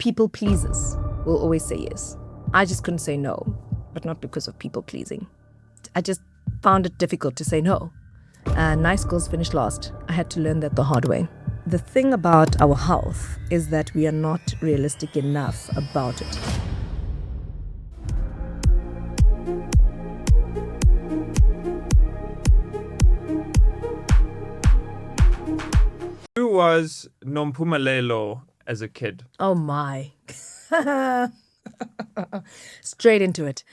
people pleasers will always say yes. I just couldn't say no, but not because of people pleasing. I just found it difficult to say no. Nice girls finish last. I had to learn that the hard way. The thing about our health is that we are not realistic enough about it. Who was Nompumelelo as a kid? Oh my. Straight into it.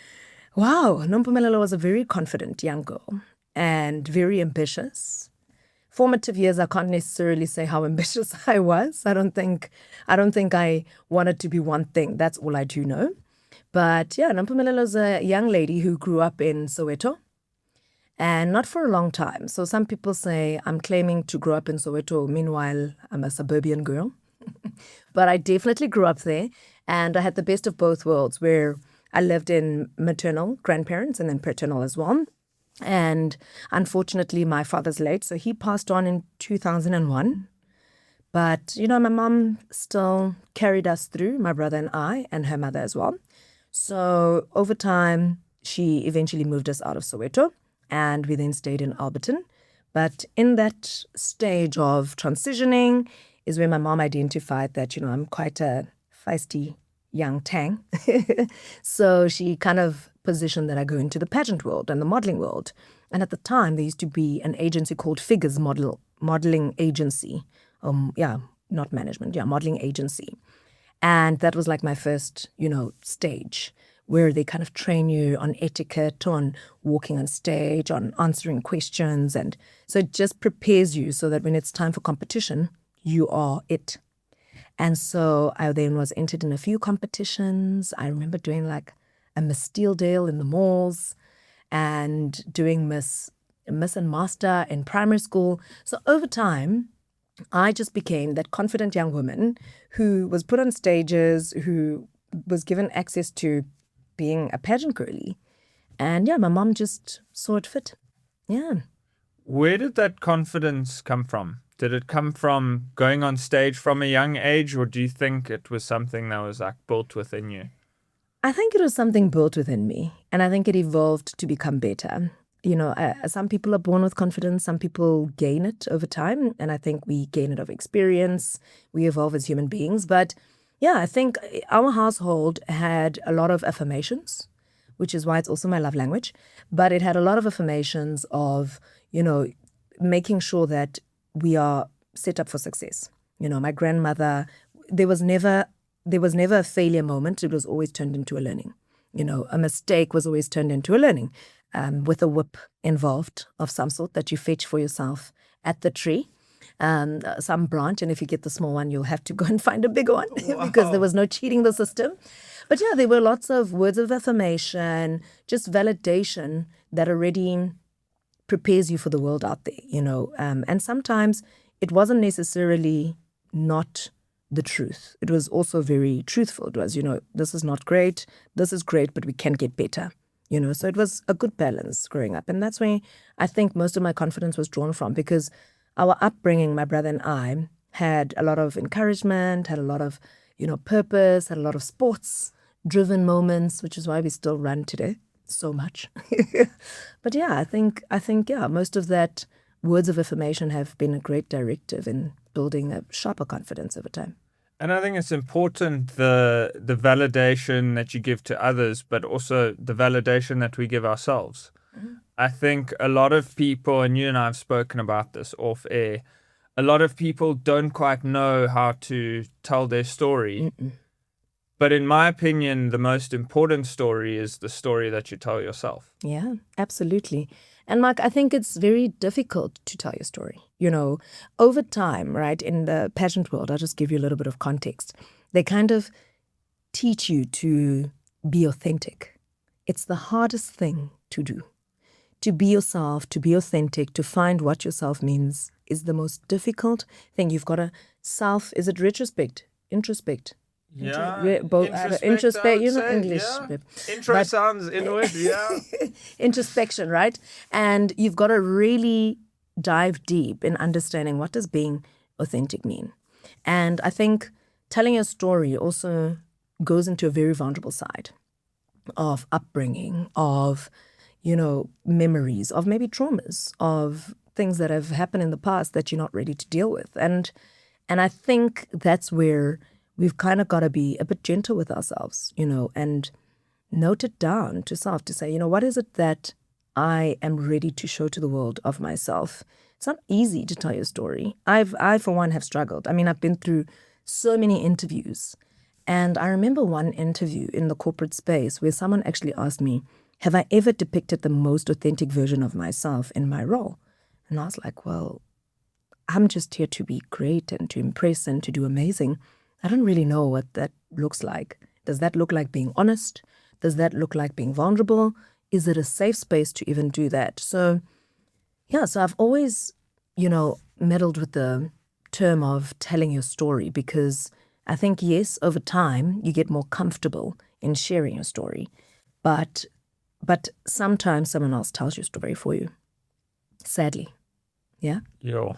Wow, Nompumelelo was a very confident young girl and very ambitious. Formative years, I can't necessarily say how ambitious I was. I don't think I wanted to be one thing. That's all I do know. But yeah, Nompumelelo is a young lady who grew up in Soweto. And not for a long time. So some people say I'm claiming to grow up in Soweto. Meanwhile, I'm a suburban girl. But I definitely grew up there. And I had the best of both worlds, where I lived in maternal grandparents and then paternal as well. And unfortunately, my father's late. So he passed on in 2001. But, my mom still carried us through, my brother and I, and her mother as well. So over time, she eventually moved us out of Soweto. And we then stayed in Alberton. But in that stage of transitioning is where my mom identified that, I'm quite a feisty young tang. So she kind of positioned that I go into the pageant world and the modeling world. And at the time, there used to be an agency called Figures Modeling Agency. Not management, modeling agency. And that was like my first, stage, where they kind of train you on etiquette, on walking on stage, on answering questions. And so it just prepares you so that when it's time for competition, you are it. And so I then was entered in a few competitions. I remember doing like a Miss Steeldale in the malls and doing Miss and Master in primary school. So over time, I just became that confident young woman who was put on stages, who was given access to being a pageant girly. And my mom just saw it fit. Yeah. Where did that confidence come from? Did it come from going on stage from a young age, or do you think it was something that was like built within you? I think it was something built within me, and I think it evolved to become better. Some people are born with confidence, some people gain it over time, and I think we gain it over experience. We evolve as human beings, but I think our household had a lot of affirmations, which is why it's also my love language. But it had a lot of affirmations of, making sure that we are set up for success. My grandmother, there was never a failure moment. It was always turned into a learning. A mistake was always turned into a learning, with a whip involved of some sort that you fetch for yourself at the tree. Some branch, and if you get the small one, you'll have to go and find a bigger one. Wow. Because there was no cheating the system. But there were lots of words of affirmation, just validation that already prepares you for the world out there, and sometimes it wasn't necessarily not the truth. It was also very truthful. It was, this is not great, this is great, but we can get better, so it was a good balance growing up. And that's where I think most of my confidence was drawn from, because our upbringing, my brother and I, had a lot of encouragement, had a lot of, purpose, had a lot of sports-driven moments, which is why we still run today so much. But I think most of that words of affirmation have been a great directive in building a sharper confidence over time. And I think it's important, the validation that you give to others, but also the validation that we give ourselves. Mm-hmm. I think a lot of people, and you and I have spoken about this off air, a lot of people don't quite know how to tell their story. Mm-mm. But in my opinion, the most important story is the story that you tell yourself. Yeah, absolutely. And Mark, I think it's very difficult to tell your story. Over time, right, in the pageant world, I'll just give you a little bit of context. They kind of teach you to be authentic. It's the hardest thing to do. To be yourself, to be authentic, to find what yourself means is the most difficult thing. You've got to is it retrospect, introspect? Yeah, introspect, English. Yeah. Intro sounds inward, Introspection, right? And you've got to really dive deep in understanding what does being authentic mean. And I think telling your story also goes into a very vulnerable side of upbringing, of, memories, of maybe traumas, of things that have happened in the past that you're not ready to deal with. And I think that's where we've kind of got to be a bit gentle with ourselves, and note it down to self to say, what is it that I am ready to show to the world of myself? It's not easy to tell your story. I, for one, have struggled. I mean, I've been through so many interviews. And I remember one interview in the corporate space where someone actually asked me, have I ever depicted the most authentic version of myself in my role? And I was like, well, I'm just here to be great and to impress and to do amazing. I don't really know what that looks like. Does that look like being honest? Does that look like being vulnerable? Is it a safe space to even do that? So I've always, meddled with the term of telling your story, because I think, yes, over time, you get more comfortable in sharing your story. But sometimes someone else tells your story for you. Sadly. Yeah? Yeah.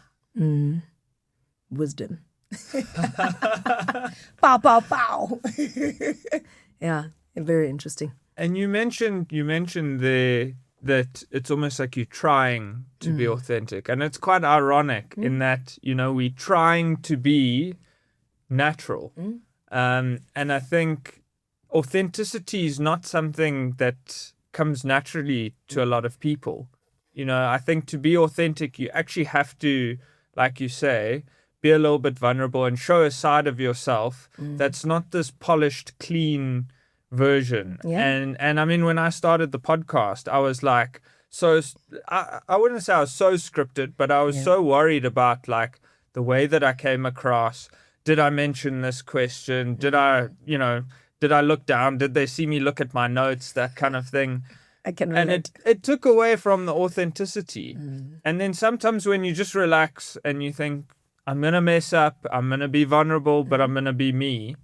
Wisdom. Pow, pow, pow. Yeah, very interesting. And you mentioned there that it's almost like you're trying to be authentic. And it's quite ironic in that, we're trying to be natural. And I think authenticity is not something that comes naturally to a lot of people. I think to be authentic, you actually have to, like you say, be a little bit vulnerable and show a side of yourself that's not this polished, clean version. Yeah. And I mean, when I started the podcast, I was like, I wouldn't say I was so scripted, but I was so worried about like the way that I came across. Did I mention this question? Did I look down? Did they see me look at my notes? That kind of thing. I can relate. And it took away from the authenticity. And then sometimes when you just relax and you think, I'm going to mess up, I'm going to be vulnerable, but I'm going to be me.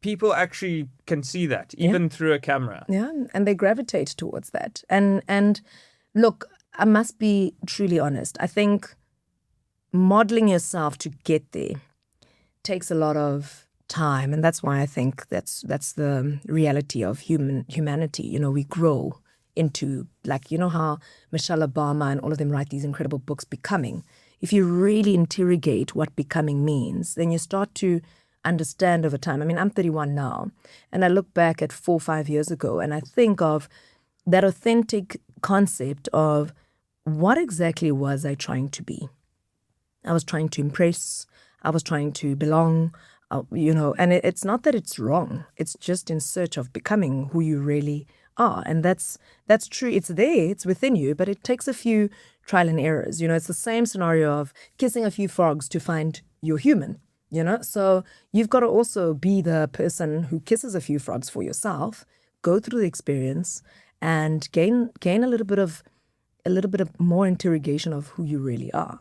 People actually can see that, even through a camera. Yeah, and they gravitate towards that. And look, I must be truly honest. I think modeling yourself to get there takes a lot of time, and that's why I think that's the reality of humanity. We grow into, like, how Michelle Obama and all of them write these incredible books, Becoming. If you really interrogate what becoming means, then you start to understand over time. I mean, I'm 31 now, and I look back at 4 or 5 years ago, and I think of that authentic concept of what exactly was I trying to be. I was trying to impress. I was trying to belong, and it's not that it's wrong. It's just in search of becoming who you really are. And that's true. It's there. It's within you, but it takes a few trial and errors. It's the same scenario of kissing a few frogs to find you're human. So you've got to also be the person who kisses a few frogs for yourself, go through the experience, and gain a little bit of more interrogation of who you really are.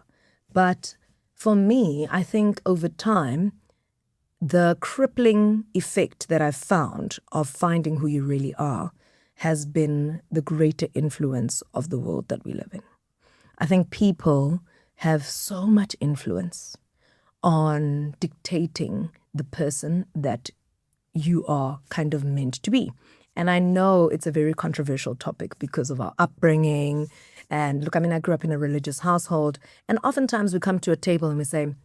But for me, I think over time, the crippling effect that I've found of finding who you really are has been the greater influence of the world that we live in. I think people have so much influence on dictating the person that you are kind of meant to be. And I know it's a very controversial topic because of our upbringing. And look, I mean, I grew up in a religious household, and oftentimes we come to a table and we say,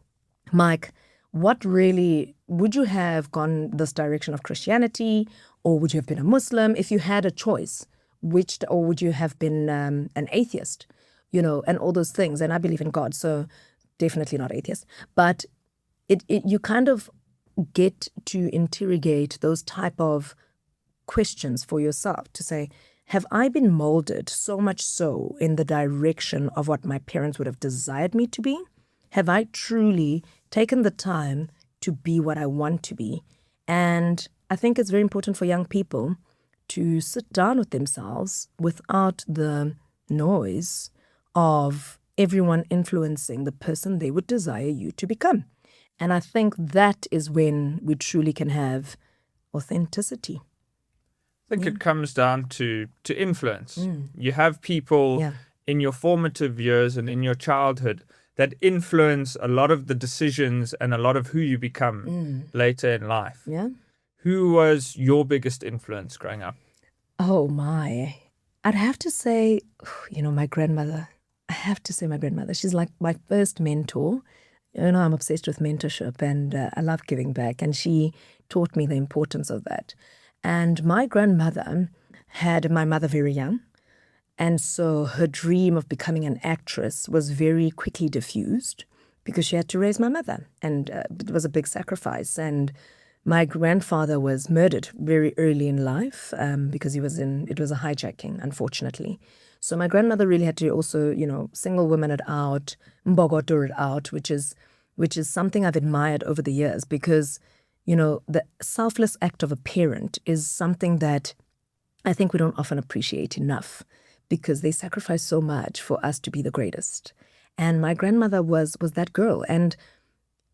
Mike, what really, would you have gone this direction of Christianity, or would you have been a Muslim if you had a choice? Or would you have been an atheist, and all those things? And I believe in God, so definitely not atheist. But you kind of get to interrogate those type of questions for yourself to say, have I been molded so much so in the direction of what my parents would have desired me to be? Have I truly taken the time to be what I want to be? And I think it's very important for young people to sit down with themselves without the noise of everyone influencing the person they would desire you to become. And I think that is when we truly can have authenticity. I think it comes down to influence. You have people in your formative years and in your childhood that influence a lot of the decisions and a lot of who you become later in life. Yeah. Who was your biggest influence growing up? Oh my. I'd have to say, my grandmother. I have to say my grandmother. She's like my first mentor. I'm obsessed with mentorship and I love giving back. And she taught me the importance of that. And my grandmother had my mother very young. And so her dream of becoming an actress was very quickly diffused because she had to raise my mother. And it was a big sacrifice. And my grandfather was murdered very early in life because it was a hijacking, unfortunately. So my grandmother really had to also, single woman it out, mbogoto it out, which is something I've admired over the years because, the selfless act of a parent is something that I think we don't often appreciate enough because they sacrifice so much for us to be the greatest. And my grandmother was that girl. And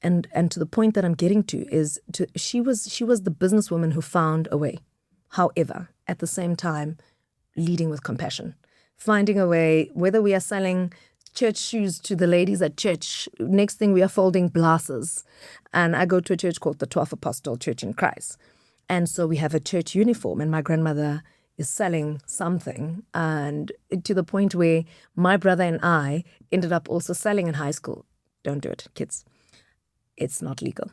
to the point that I'm getting to is she was the businesswoman who found a way. However, at the same time, leading with compassion, finding a way, whether we are selling church shoes to the ladies at church, next thing we are folding glasses. And I go to a church called the 12th Apostle Church in Christ. And so we have a church uniform and my grandmother is selling something, and to the point where my brother and I ended up also selling in high school. Don't do it, kids. It's not legal.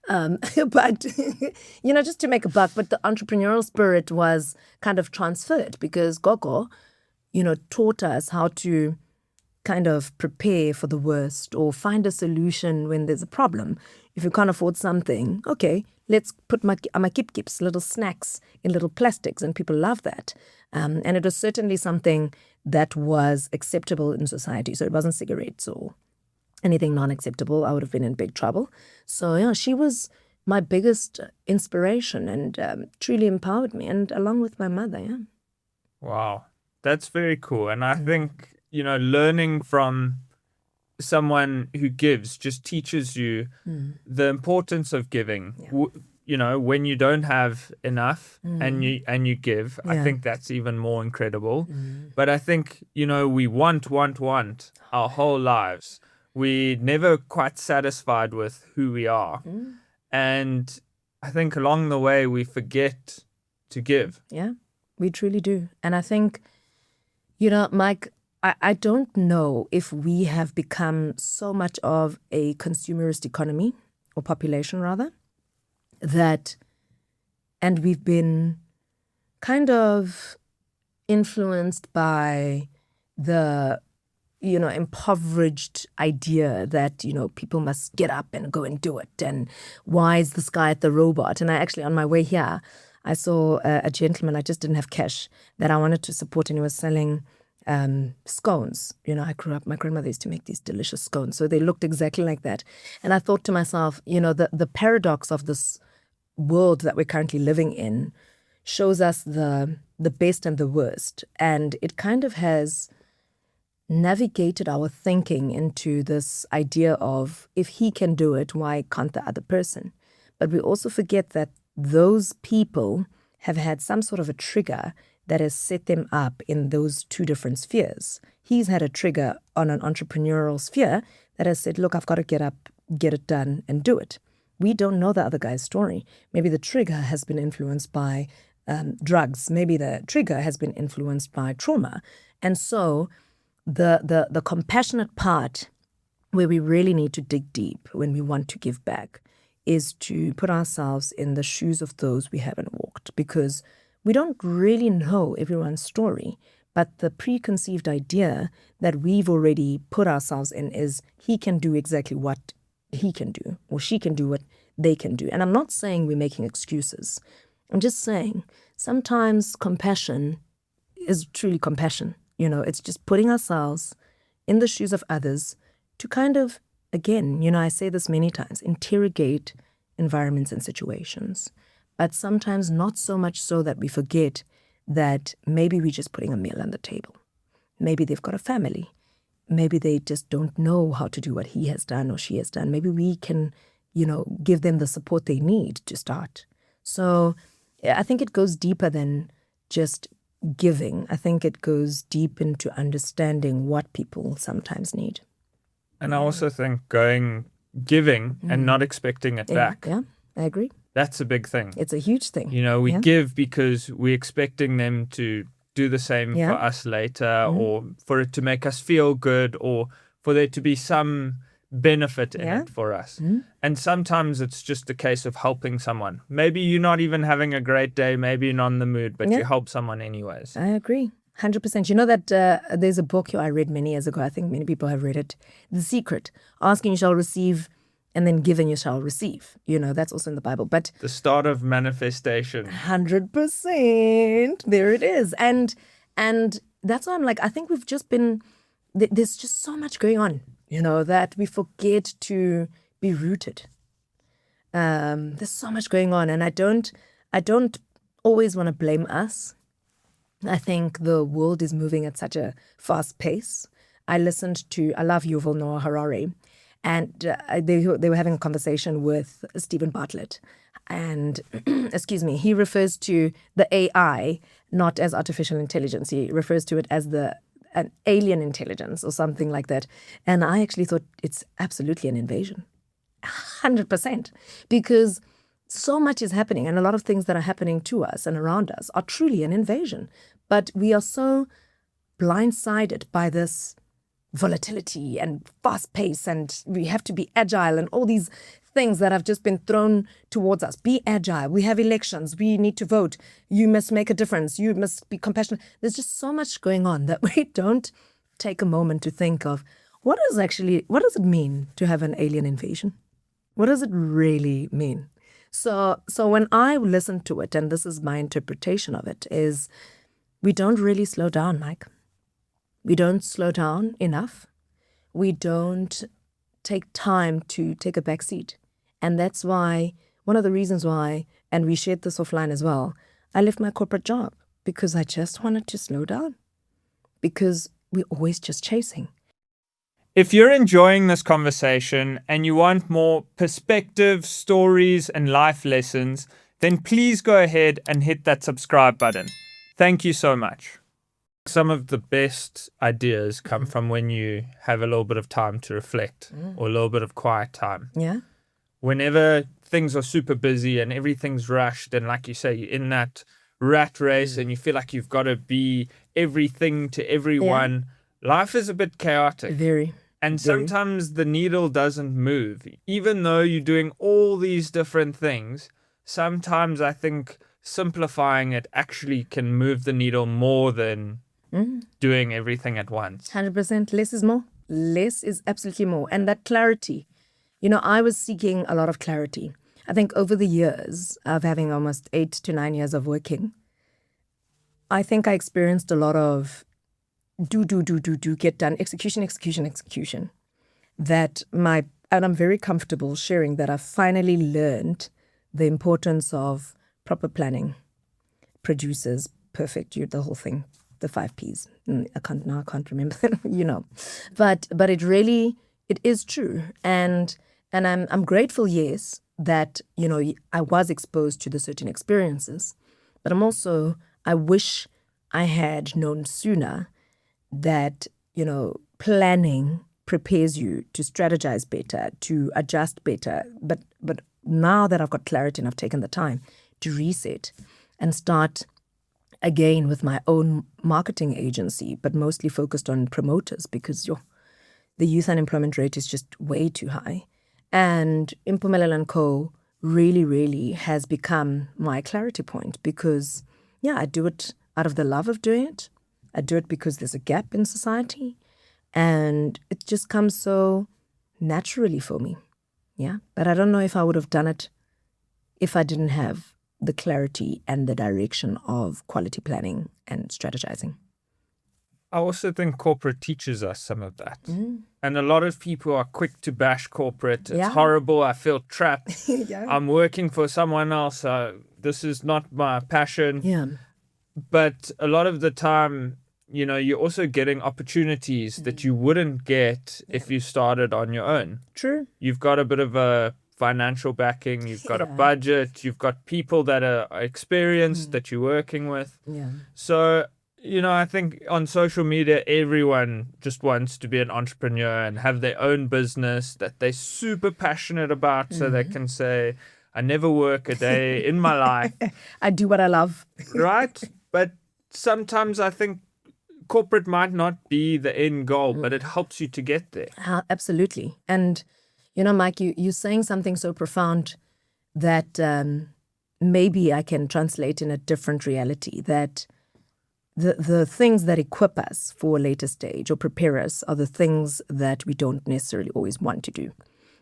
But, just to make a buck. But the entrepreneurial spirit was kind of transferred because Gogo, taught us how to kind of prepare for the worst or find a solution when there's a problem. If you can't afford something, okay, let's put my kip-kips, little snacks in little plastics, and people love that. And it was certainly something that was acceptable in society. So it wasn't cigarettes or anything non-acceptable. I would have been in big trouble. So yeah, she was my biggest inspiration and truly empowered me, and along with my mother, yeah. Wow, that's very cool. And I think, learning from someone who gives just teaches you the importance of giving. Yeah. When you don't have enough and you give, I think that's even more incredible. But I think, we want our whole lives. We're never quite satisfied with who we are. And I think along the way we forget to give. Yeah, we truly do. And I think, Mike, I don't know if we have become so much of a consumerist economy, or population rather, and we've been kind of influenced by the, impoverished idea that, people must get up and go and do it. And why is this guy at the robot? And I actually, on my way here, I saw a gentleman, I just didn't have cash, that I wanted to support, and he was selling scones. I grew up, my grandmother used to make these delicious scones. So they looked exactly like that. And I thought to myself, the paradox of this world that we're currently living in shows us the best and the worst. And it kind of has navigated our thinking into this idea of, if he can do it, why can't the other person? But we also forget that those people have had some sort of a trigger that has set them up in those two different spheres. He's had a trigger on an entrepreneurial sphere that has said, look, I've got to get up, get it done, and do it. We don't know the other guy's story. Maybe the trigger has been influenced by drugs. Maybe the trigger has been influenced by trauma. And so the compassionate part, where we really need to dig deep when we want to give back, is to put ourselves in the shoes of those we haven't walked, because we don't really know everyone's story, but the preconceived idea that we've already put ourselves in is he can do exactly what he can do, or she can do what they can do. And I'm not saying we're making excuses. I'm just saying sometimes compassion is truly compassion. It's just putting ourselves in the shoes of others to kind of, again, I say this many times, interrogate environments and situations. But sometimes not so much so that we forget that maybe we're just putting a meal on the table. Maybe they've got a family. Maybe they just don't know how to do what he has done or she has done. Maybe we can, give them the support they need to start. So I think it goes deeper than just giving. I think it goes deep into understanding what people sometimes need. And I also think giving and not expecting it back. Yeah, I agree. That's a big thing. It's a huge thing. We give because we're expecting them to do the same for us later, or for it to make us feel good, or for there to be some benefit in it for us. And sometimes it's just a case of helping someone. Maybe you're not even having a great day, maybe you're not in the mood, but you help someone anyways. I agree. 100%. You know that there's a book I read many years ago. I think many people have read it. The Secret. Ask and you shall receive, and then give and you shall receive. That's also in the Bible. But the start of manifestation. 100%. There it is. And that's why I'm like, I think we've just been, there's just so much going on, that we forget to be rooted. There's so much going on. And I don't always want to blame us. I think the world is moving at such a fast pace. I love Yuval Noah Harari, and they were having a conversation with Stephen Bartlett. And, excuse me, he refers to the AI not as artificial intelligence. He refers to it as an alien intelligence or something like that. And I actually thought it's absolutely an invasion, 100%, because so much is happening, and a lot of things that are happening to us and around us are truly an invasion. But we are so blindsided by this volatility and fast pace, and we have to be agile and all these things that have just been thrown towards us. Be agile. We have elections. We need to vote. You must make a difference. You must be compassionate. There's just so much going on that we don't take a moment to think of what does it mean to have an alien invasion? What does it really mean? So when I listen to it, and this is my interpretation of it, is we don't really slow down, Mike. We don't slow down enough. We don't take time to take a back seat. And that's why, one of the reasons why, and we shared this offline as well, I left my corporate job because I just wanted to slow down, because we're always just chasing. If you're enjoying this conversation and you want more perspective, stories, and life lessons, then please go ahead and hit that subscribe button. Thank you so much. Some of the best ideas come from when you have a little bit of time to reflect or a little bit of quiet time. Yeah. Whenever things are super busy and everything's rushed, and like you say, you're in that rat race and you feel like you've got to be everything to everyone, life is a bit chaotic. Very. And sometimes the needle doesn't move. Even though you're doing all these different things, sometimes I think simplifying it actually can move the needle more than doing everything at once. 100%. Less is more. Less is absolutely more. And that clarity. I was seeking a lot of clarity. I think over the years of having almost 8 to 9 years of working, I think I experienced a lot of do, get done, execution. And I'm very comfortable sharing that I finally learned the importance of proper planning, producers, perfect, the whole thing, the 5 Ps. I can't remember them, But it is true. And I'm grateful, yes, that, I was exposed to the certain experiences, but I wish I had known sooner that, planning prepares you to strategize better, to adjust better. But now that I've got clarity and I've taken the time to reset and start again with my own marketing agency, but mostly focused on promoters, because the youth unemployment rate is just way too high. And Nompumelelo & Co. really, really has become my clarity point, because, I do it out of the love of doing it. I do it because there's a gap in society, and it just comes so naturally for me. Yeah. But I don't know if I would have done it if I didn't have the clarity and the direction of quality planning and strategizing. I also think corporate teaches us some of that. And a lot of people are quick to bash corporate. It's horrible. I feel trapped. I'm working for someone else. This is not my passion. Yeah. But a lot of the time, you're also getting opportunities that you wouldn't get if you started on your own. True. You've got a bit of a financial backing. You've got a budget. You've got people that are experienced that you're working with. Yeah. So, I think on social media, everyone just wants to be an entrepreneur and have their own business that they're super passionate about so they can say, I never work a day in my life, I do what I love. right? But sometimes I think corporate might not be the end goal, but it helps you to get there. Absolutely. And, Mike, you're saying something so profound that maybe I can translate in a different reality, that the things that equip us for a later stage or prepare us are the things that we don't necessarily always want to do,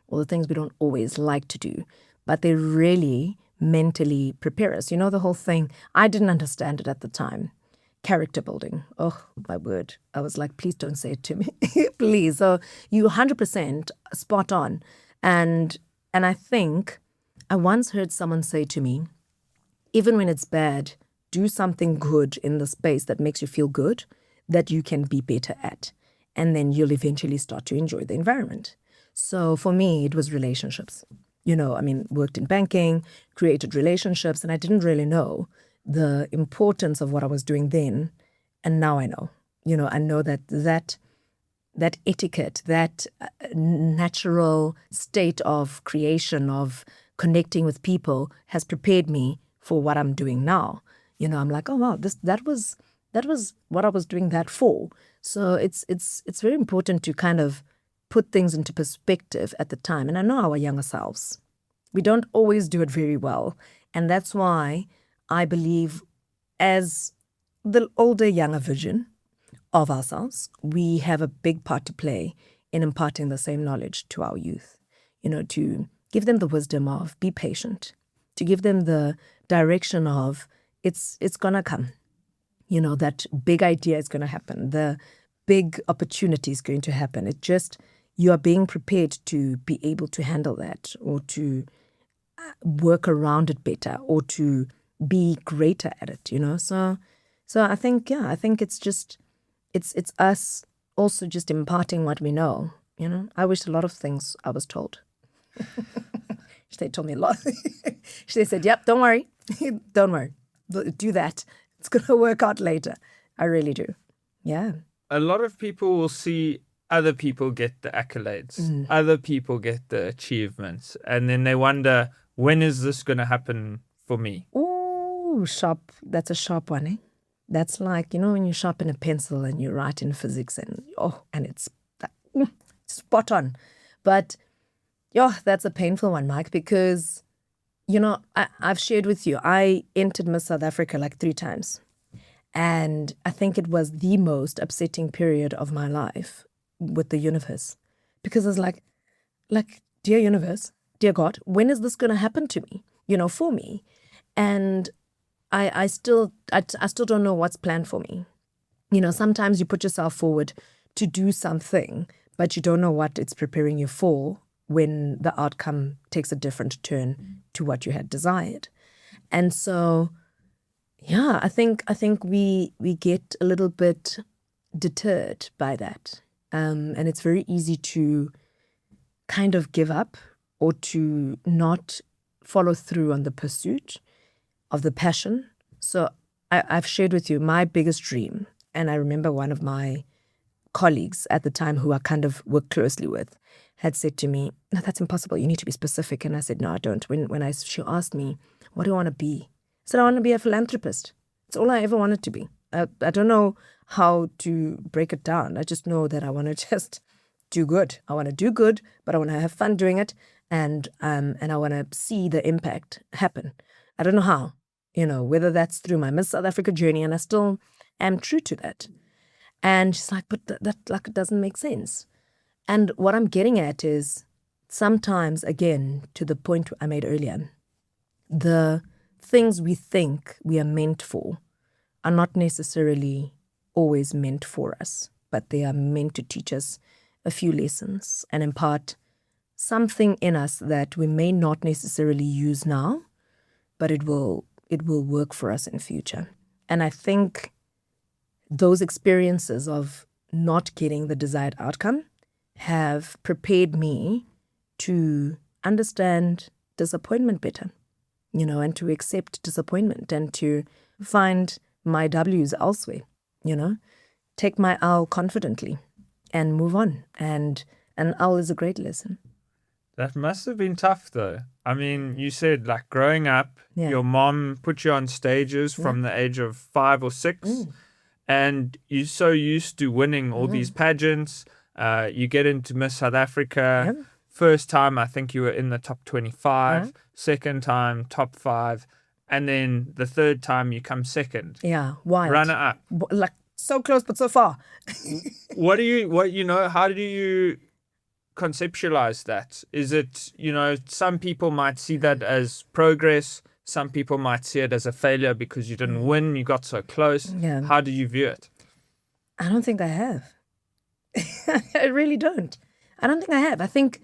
or the things we don't always like to do, but they really mentally prepare us. The whole thing, I didn't understand it at the time. Character building. Oh, my word. I was like, please don't say it to me. Please. So you 100% spot on. And I think I once heard someone say to me, even when it's bad, do something good in the space that makes you feel good, that you can be better at. And then you'll eventually start to enjoy the environment. So for me, it was relationships. Worked in banking, created relationships, and I didn't really know the importance of what I was doing then. And now I know. I know that etiquette, that natural state of creation, of connecting with people has prepared me for what I'm doing now. I'm like, oh wow, that was what I was doing that for. So it's very important to kind of put things into perspective at the time. And I know our younger selves, we don't always do it very well. And that's why I believe as the older, younger version of ourselves, we have a big part to play in imparting the same knowledge to our youth, to give them the wisdom of be patient, to give them the direction of it's going to come, that big idea is going to happen, the big opportunity is going to happen. It just, you are being prepared to be able to handle that, or to work around it better, or to be greater at it, So I think, it's just, it's us also just imparting what we know, I wish a lot of things I was told. They told me a lot. They said, yep, don't worry. Don't worry. Do that. It's going to work out later. I really do. Yeah. A lot of people will see other people get the accolades, other people get the achievements, and then they wonder, when is this going to happen for me? Ooh, sharp. That's a sharp one, eh? That's like, when you sharpen a pencil and you write in physics and it's spot on. But, that's a painful one, Mike, because, I've shared with you, I entered Miss South Africa like 3 times. And I think it was the most upsetting period of my life with the universe. Because I was like, dear universe, dear God, when is this going to happen to me, for me? And I still don't know what's planned for me. Sometimes you put yourself forward to do something, but you don't know what it's preparing you for when the outcome takes a different turn to what you had desired. And so, I think we get a little bit deterred by that. And it's very easy to kind of give up, or to not follow through on the pursuit of the passion. So I've shared with you my biggest dream. And I remember one of my colleagues at the time, who I kind of worked closely with, had said to me, no, that's impossible. You need to be specific. And I said, no, I don't. When she asked me, what do I want to be? I said, I want to be a philanthropist. It's all I ever wanted to be. I don't know how to break it down. I just know that I want to just do good. I want to do good, but I want to have fun doing it. And I want to see the impact happen. I don't know how, whether that's through my Miss South Africa journey, and I still am true to that. And she's like, but that like doesn't make sense. And what I'm getting at is, sometimes, again, to the point I made earlier, the things we think we are meant for are not necessarily always meant for us, but they are meant to teach us a few lessons and impart something in us that we may not necessarily use now, but it will work for us in future. And I think those experiences of not getting the desired outcome have prepared me to understand disappointment better, and to accept disappointment and to find my W's elsewhere. take my owl confidently and move on. And an owl is a great lesson. That must have been tough, though. I mean, you said, like, growing up, your mom put you on stages from the age of 5 or 6, and you're so used to winning all these pageants. You get into Miss South Africa. First time, I think you were in the top 25. Second time, top 5. And then the third time, you come second. Yeah, wild. Runner up. Like, so close, but so far. How do you conceptualize that? Is it, some people might see that as progress. Some people might see it as a failure because you didn't win. You got so close. Yeah. How do you view it? I don't think I have. I really don't. I don't think I have. I think,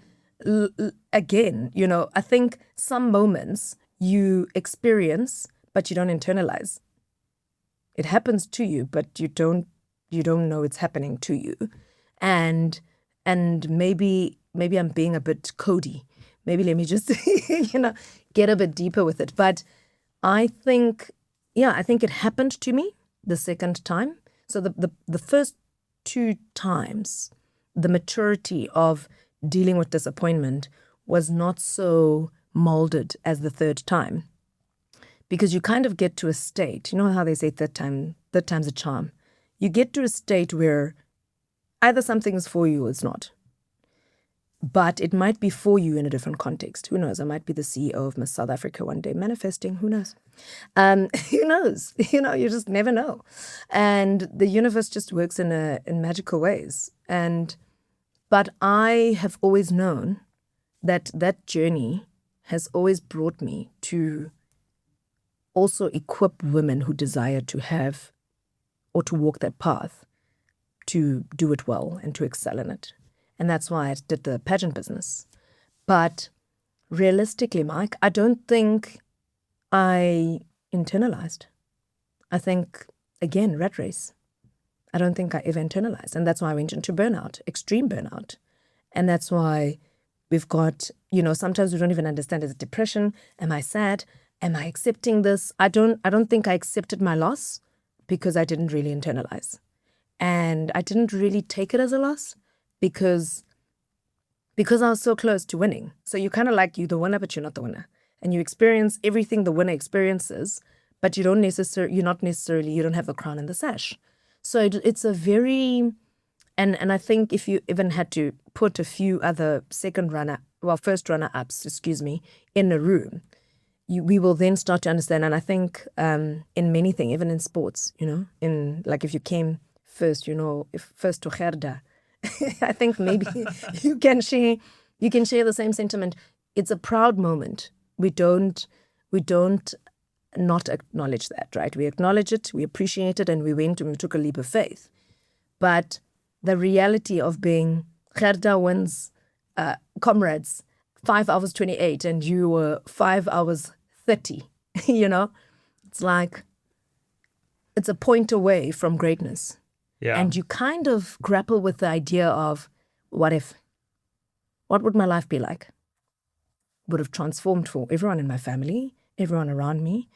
again, I think some moments you experience, but you don't internalize. It happens to you, but you don't know it's happening to you. And maybe I'm being a bit Cody. Maybe let me just, get a bit deeper with it. But I think it happened to me the second time. So the first 2 times, the maturity of dealing with disappointment was not so molded as the third time. Because you kind of get to a state, you know how they say third time's a charm. You get to a state where either something is for you or it's not. But it might be for you in a different context. Who knows? I might be the CEO of Miss South Africa one day, manifesting. Who knows? Who knows? You just never know. And the universe just works in magical ways. But I have always known that journey has always brought me to also equip women who desire to have or to walk that path to do it well and to excel in it. And that's why I did the pageant business. But realistically, Mike, I don't think I internalized. I think, again, rat race. I don't think I ever internalized. And that's why I went into burnout, extreme burnout. And that's why we've got, sometimes we don't even understand, is it depression? Am I sad? Am I accepting this? I don't think I accepted my loss because I didn't really internalize. And I didn't really take it as a loss because I was so close to winning. So you're kind of like, you're the winner, but you're not the winner. And you experience everything the winner experiences, but you don't have the crown and the sash. So it's a very, and I think if you even had to put a few other first runner-ups, in a room, we will then start to understand. And I think in many things, even in sports, in like if you came first, if first to Gerda, I think maybe you can share the same sentiment. It's a proud moment. We don't not acknowledge that, right? We acknowledge it, we appreciate it, and we took a leap of faith. But the reality of being Gerda wins comrades 5 hours 28 and you were 5 hours 30, it's like it's a point away from greatness. Yeah. And you kind of grapple with the idea of what if? What would my life be like? Would have transformed for everyone in my family, everyone around me.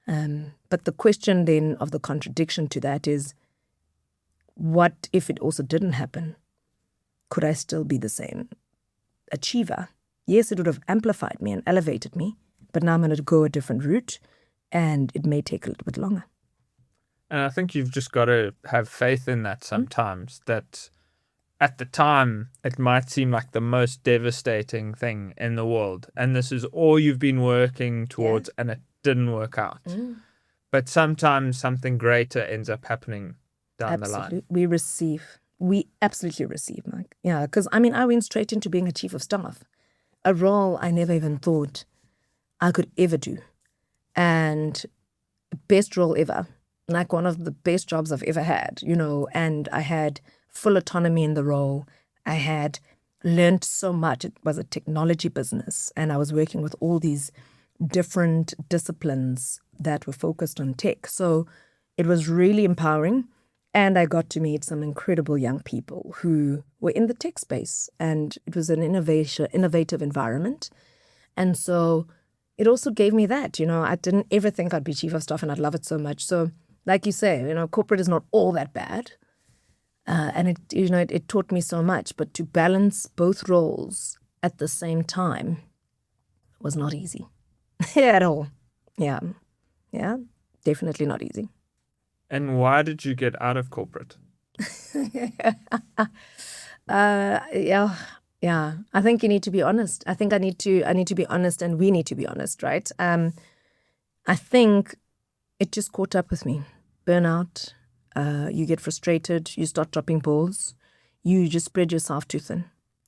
But the question then of the contradiction to that is, what if it also didn't happen? Could I still be the same achiever? Yes, it would have amplified me and elevated me, but now I'm going to go a different route and it may take a little bit longer. And I think you've just got to have faith in that sometimes, that at the time it might seem like the most devastating thing in the world. And this is all you've been working towards and it didn't work out. But sometimes something greater ends up happening down the line. We absolutely receive, Mike. Yeah, because I went straight into being a chief of staff, a role I never even thought I could ever do. And best role ever. Like one of the best jobs I've ever had, and I had full autonomy in the role. I had learned so much. It was a technology business and I was working with all these different disciplines that were focused on tech. So it was really empowering and I got to meet some incredible young people who were in the tech space and it was an innovative environment. And so it also gave me that, I didn't ever think I'd be chief of staff and I'd love it so much. So like you say, corporate is not all that bad. And it taught me so much, but to balance both roles at the same time was not easy at all. Yeah, definitely not easy. And why did you get out of corporate? Yeah. I think you need to be honest. I think I need to be honest, and we need to be honest, right? I think it just caught up with me. Burnout. You get frustrated. You start dropping balls. You just spread yourself too thin.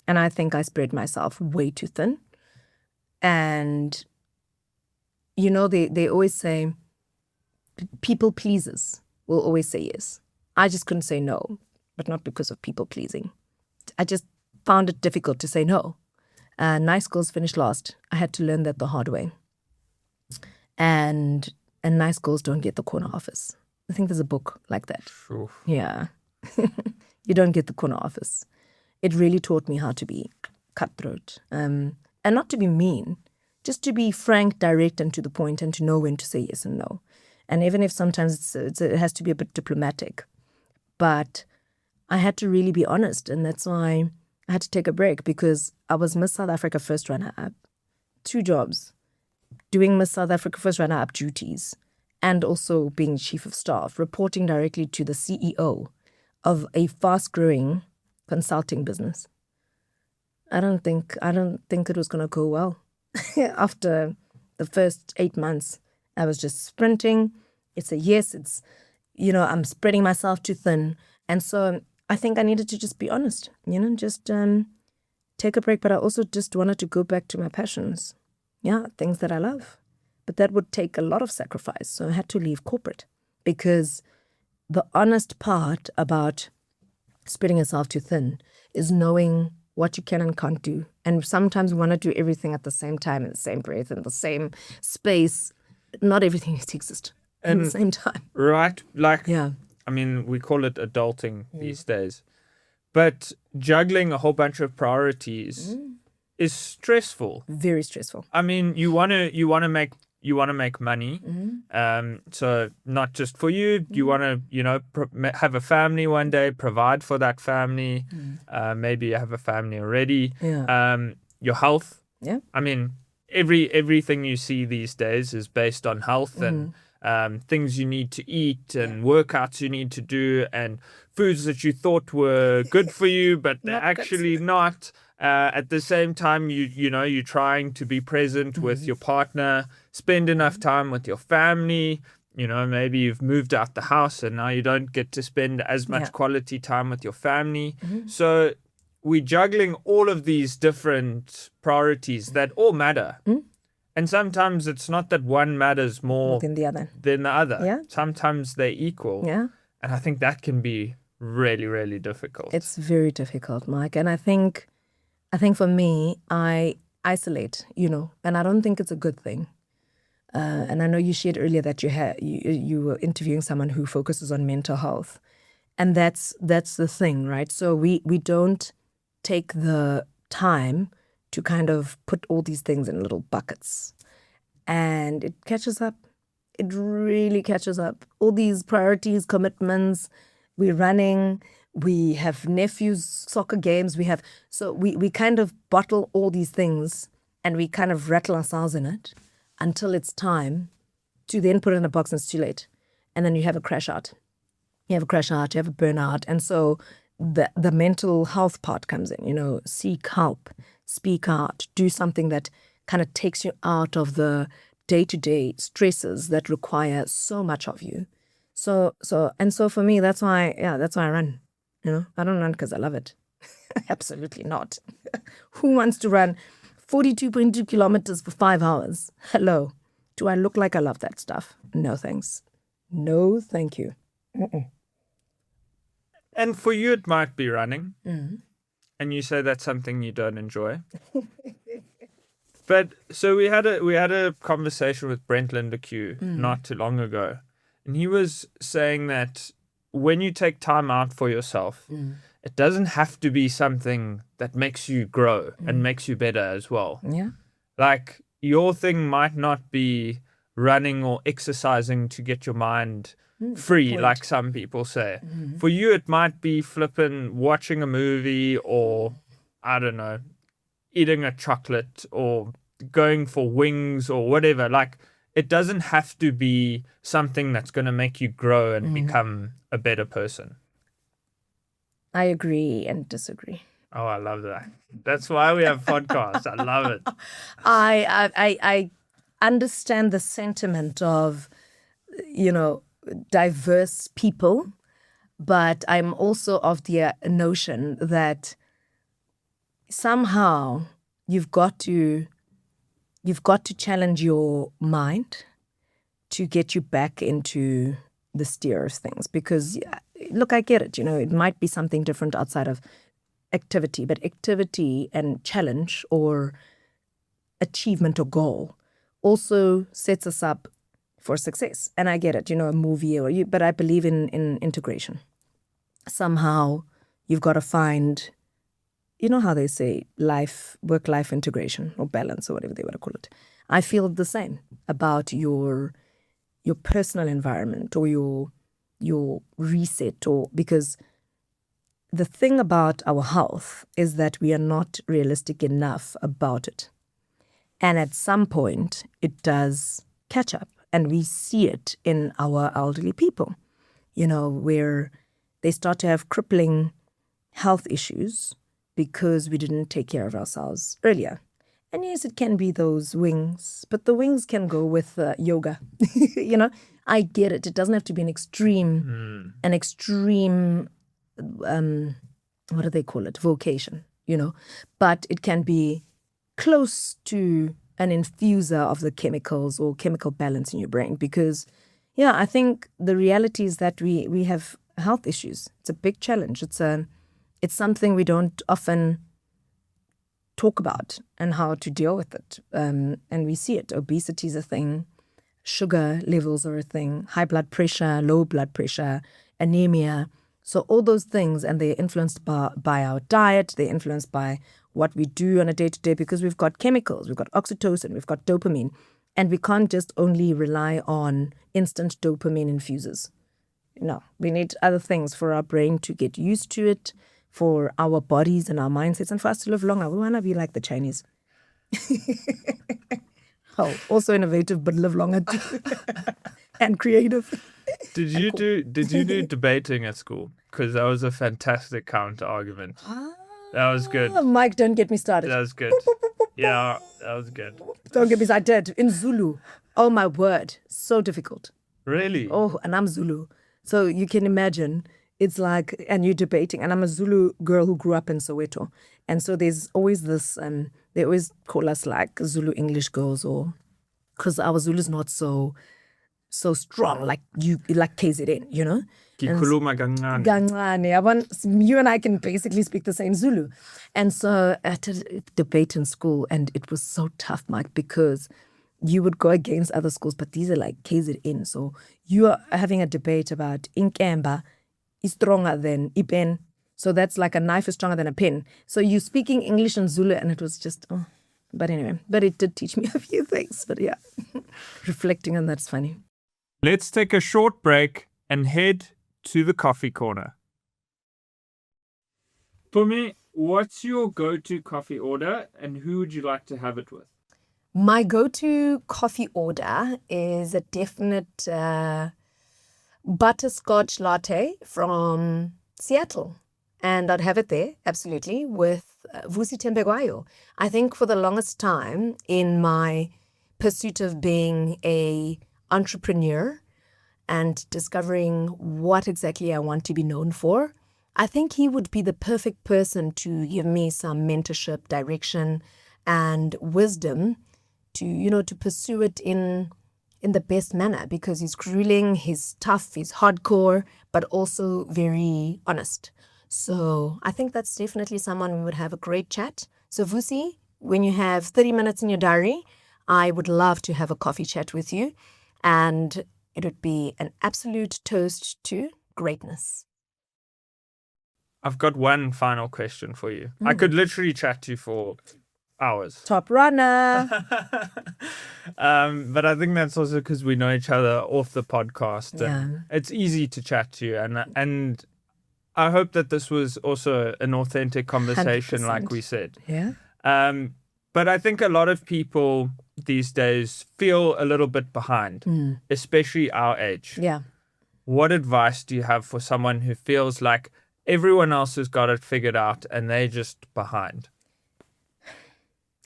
And I think I spread myself way too thin. And they always say people pleasers will always say yes. I just couldn't say no, but not because of people pleasing. I just found it difficult to say no. Nice girls finish last. I had to learn that the hard way. And nice girls don't get the corner office. I think there's a book like that. Oof. Yeah. You don't get the corner office. It really taught me how to be cutthroat. And not to be mean, just to be frank, direct, and to the point, and to know when to say yes and no. And even if sometimes it has to be a bit diplomatic. But I had to really be honest, and that's why I had to take a break, because I was Miss South Africa first runner-up, 2 jobs, doing Miss South Africa first runner-up duties, and also being chief of staff, reporting directly to the CEO of a fast-growing consulting business. I don't think it was going to go well. After the first 8 months, I was just sprinting. It's a yes. It's, I'm spreading myself too thin. And so I think I needed to just be honest, just take a break. But I also just wanted to go back to my passions. Yeah, things that I love. But that would take a lot of sacrifice. So I had to leave corporate, because the honest part about spreading yourself too thin is knowing what you can and can't do. And sometimes we want to do everything at the same time, in the same breath, in the same space. Not everything needs to exist at the same time. Right. Like, Yeah. I mean, we call it adulting these days. But juggling a whole bunch of priorities is stressful. Very stressful. I mean, you want to make money. So not just for you. You want to, have a family one day, provide for that family. Maybe you have a family already. Yeah. Your health. Yeah. I mean, everything you see these days is based on health and things you need to eat and workouts you need to do and foods that you thought were good for you, but they're actually not. At the same time, you're trying to be present with your partner, spend enough time with your family. Maybe you've moved out the house and now you don't get to spend as much quality time with your family. So we're juggling all of these different priorities that all matter. And sometimes it's not that one matters more than the other. Yeah. Sometimes they're equal. Yeah. And I think that can be really, really difficult. It's very difficult, Mike. And I think for me, I isolate, and I don't think it's a good thing. And I know you shared earlier that you were interviewing someone who focuses on mental health. And that's the thing, right? So we don't take the time to kind of put all these things in little buckets. And it catches up. It really catches up. All these priorities, commitments, we're running, we have nephews' soccer games, so we kind of bottle all these things and we kind of rattle ourselves in it until it's time to then put it in a box and it's too late. And then you have a crash out. You have a burnout. And so the mental health part comes in, seek help, speak out, do something that kind of takes you out of the day-to-day stresses that require so much of you. So for me, that's why I run. I don't run because I love it. Absolutely not. Who wants to run 42.2 kilometers for 5 hours? Hello. Do I look like I love that stuff? No, thanks. No, thank you. And for you, it might be running. And you say that's something you don't enjoy. But so we had a conversation with Brent Lindeque not too long ago. And he was saying that when you take time out for yourself, it doesn't have to be something that makes you grow and makes you better as well. Yeah. Like your thing might not be, running or exercising to get your mind free, point. like some people say. For you, it might be flipping, watching a movie, or I don't know, eating a chocolate, or going for wings, or whatever. Like, it doesn't have to be something that's going to make you grow and become a better person. I agree and disagree. Oh, I love that. That's why we have podcasts. I love it. I understand the sentiment of, diverse people, but I'm also of the notion that somehow you've got to challenge your mind to get you back into the steer of things. Because, look, I get it. It might be something different outside of activity, but activity and challenge or achievement or goal also sets us up for success. And I get it, a movie but I believe in integration. Somehow you've got to find, how they say, work-life integration or balance or whatever they want to call it. I feel the same about your personal environment or your reset, or because the thing about our health is that we are not realistic enough about it. And at some point, it does catch up. And we see it in our elderly people, where they start to have crippling health issues because we didn't take care of ourselves earlier. And yes, it can be those wings, but the wings can go with yoga. I get it. It doesn't have to be an extreme, what do they call it? Vocation, but it can be close to an infuser of the chemicals or chemical balance in your brain. Because, I think the reality is that we have health issues. It's a big challenge. It's something we don't often talk about and how to deal with it. And we see it. Obesity is a thing. Sugar levels are a thing. High blood pressure, low blood pressure, anemia. So all those things, and they're influenced by our diet. They're influenced by what we do on a day-to-day, because we've got chemicals, we've got oxytocin, we've got dopamine, and we can't just only rely on instant dopamine infusers. No, we need other things for our brain to get used to it, for our bodies and our mindsets, and for us to live longer. We want to be like the Chinese. Oh, also innovative, but live longer too. And creative. Did you do debating at school? Because that was a fantastic counter argument. That was good. Mike, don't get me started. That was good. Yeah, that was good. Don't get me started. I did. In Zulu. Oh, my word. So difficult. Really? Oh, and I'm Zulu. So you can imagine, it's like, and you're debating. And I'm a Zulu girl who grew up in Soweto. And so there's always this, they always call us like Zulu English girls, or because our Zulu's not so strong like KZN, Kikhuluma kancane. Kancane. You and I can basically speak the same Zulu. And so I did a debate in school, and it was so tough, Mike, because you would go against other schools, but these are like KZN. So you are having a debate about Inkemba is stronger than Ipen. So that's like a knife is stronger than a pen. So you're speaking English and Zulu, and it was just, but anyway, but it did teach me a few things. But yeah, reflecting on that's funny. Let's take a short break and head to the coffee corner. Pumi, what's your go-to coffee order, and who would you like to have it with? My go-to coffee order is a definite butterscotch latte from Seattle. And I'd have it there, absolutely, with Vusi Tembegwayo. I think for the longest time in my pursuit of being a entrepreneur and discovering what exactly I want to be known for, I think he would be the perfect person to give me some mentorship, direction, and wisdom to pursue it in the best manner, because he's grueling, he's tough, he's hardcore, but also very honest. So I think that's definitely someone we would have a great chat. So Vusi, when you have 30 minutes in your diary, I would love to have a coffee chat with you, and it would be an absolute toast to greatness. I've got one final question for you. I could literally chat to you for hours. Top runner. But I think that's also because we know each other off the podcast, and Yeah. it's easy to chat to you. And I hope that this was also an authentic conversation, like 100%. we said. Yeah. But I think a lot of people these days feel a little bit behind, especially our age. Yeah. What advice do you have for someone who feels like everyone else has got it figured out and they're just behind?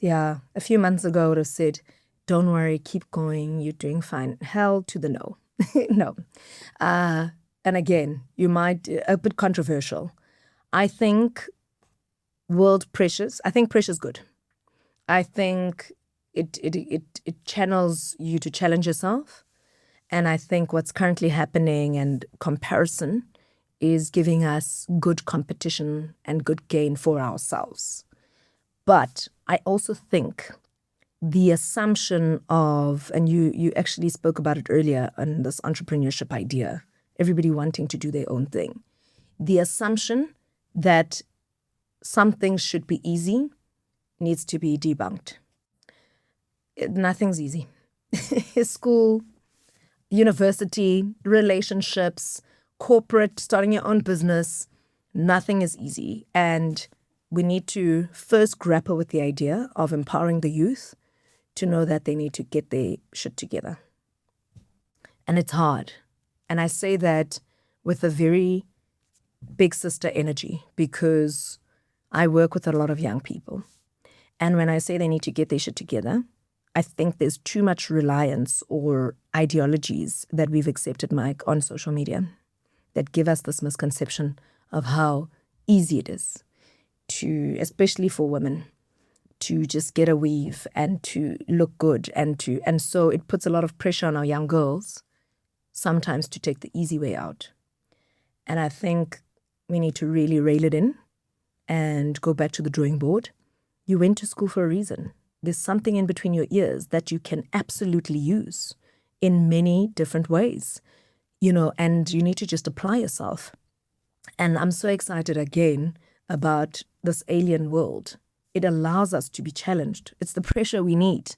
Yeah. A few months ago, I would have said, don't worry, keep going. You're doing fine. Hell to the no. No. And again, you might, a bit controversial. I think I think pressure's good. I think it channels you to challenge yourself. And I think what's currently happening and comparison is giving us good competition and good gain for ourselves. But I also think the assumption of, and you actually spoke about it earlier on this entrepreneurship idea, everybody wanting to do their own thing. The assumption that some things should be easy needs to be debunked. Nothing's easy. School, university, relationships, corporate, starting your own business, nothing is easy. And we need to first grapple with the idea of empowering the youth to know that they need to get their shit together. And it's hard. And I say that with a very big sister energy because I work with a lot of young people. And when I say they need to get their shit together, I think there's too much reliance or ideologies that we've accepted, Mike, on social media that give us this misconception of how easy it is to, especially for women, to just get a weave and to look good and so it puts a lot of pressure on our young girls sometimes to take the easy way out. And I think we need to really reel it in and go back to the drawing board. You went to school for a reason. There's something in between your ears that you can absolutely use in many different ways, and you need to just apply yourself. And I'm so excited again about this alien world. It allows us to be challenged. It's the pressure we need.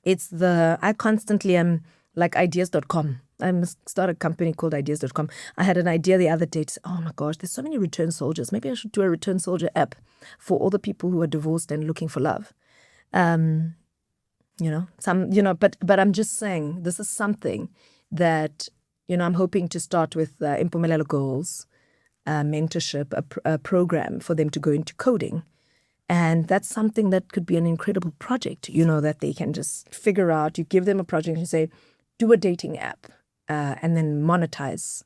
I constantly am like ideas.com. I must start a company called ideas.com. I had an idea the other day to say, oh my gosh, there's so many return soldiers. Maybe I should do a return soldier app for all the people who are divorced and looking for love. But I'm just saying this is something that, I'm hoping to start with Nompumelelo Girls mentorship, a program for them to go into coding. And that's something that could be an incredible project, that they can just figure out. You give them a project and you say, do a dating app and then monetize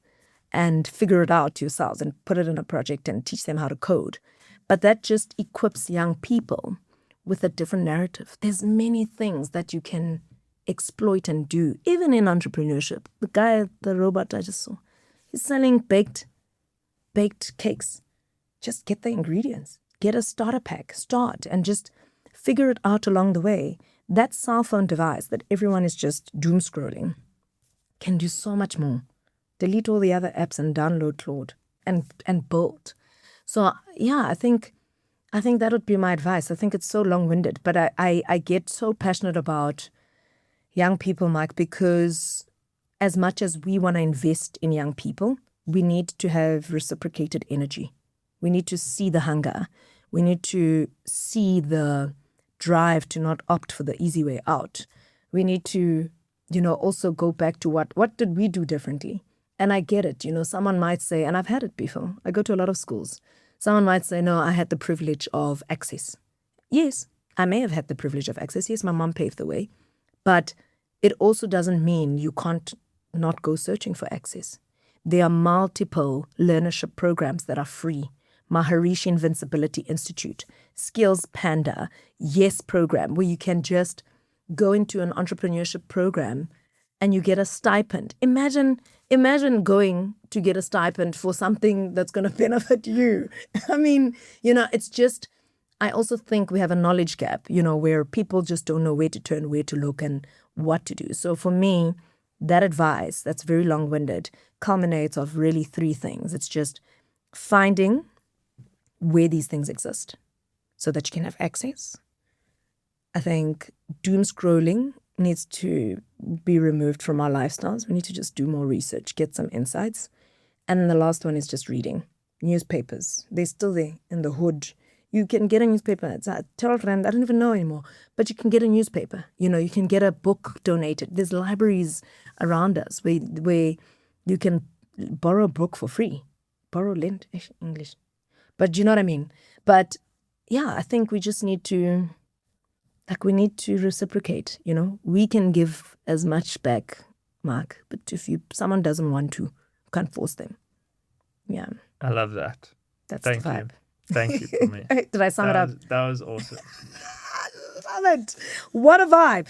and figure it out yourselves and put it in a project and teach them how to code. But that just equips young people with a different narrative. There's many things that you can exploit and do, even in entrepreneurship. The guy, the robot I just saw, he's selling baked cakes. Just get the ingredients. Get a starter pack. Start and just figure it out along the way. That cell phone device that everyone is just doom scrolling can do so much more. Delete all the other apps and download Claude and build. So yeah, I think that would be my advice. I think it's so long-winded, but I get so passionate about young people, Mike, because as much as we want to invest in young people, we need to have reciprocated energy. We need to see the hunger. We need to see the drive to not opt for the easy way out. We need to, also go back to what did we do differently? And I get it. Someone might say, and I've had it before. I go to a lot of schools. Someone might say, no, I had the privilege of access. Yes, I may have had the privilege of access. Yes, my mom paved the way. But it also doesn't mean you can't not go searching for access. There are multiple learnership programs that are free. Maharishi Invincibility Institute, Skills Panda, Yes program, where you can just go into an entrepreneurship program and you get a stipend. Imagine going to get a stipend for something that's going to benefit you. I mean, it's just, I also think we have a knowledge gap, where people just don't know where to turn, where to look and what to do. So for me, that advice that's very long-winded culminates of really three things. It's just finding where these things exist so that you can have access, I think doom scrolling needs to be removed from our lifestyles. We need to just do more research, get some insights. And then the last one is just reading. Newspapers. They're still there in the hood. You can get a newspaper. It's a Telrand, I don't even know anymore. But you can get a newspaper. You can get a book donated. There's libraries around us where you can borrow a book for free. Borrow, lend, English. But you know what I mean? But yeah, I think we just need to, we need to reciprocate, We can give as much back, Mark. But if someone doesn't want to, you can't force them. Yeah. I love that. That's Thank the vibe. you. Thank you for me. Did I sum it up? That was awesome. Love it. What a vibe.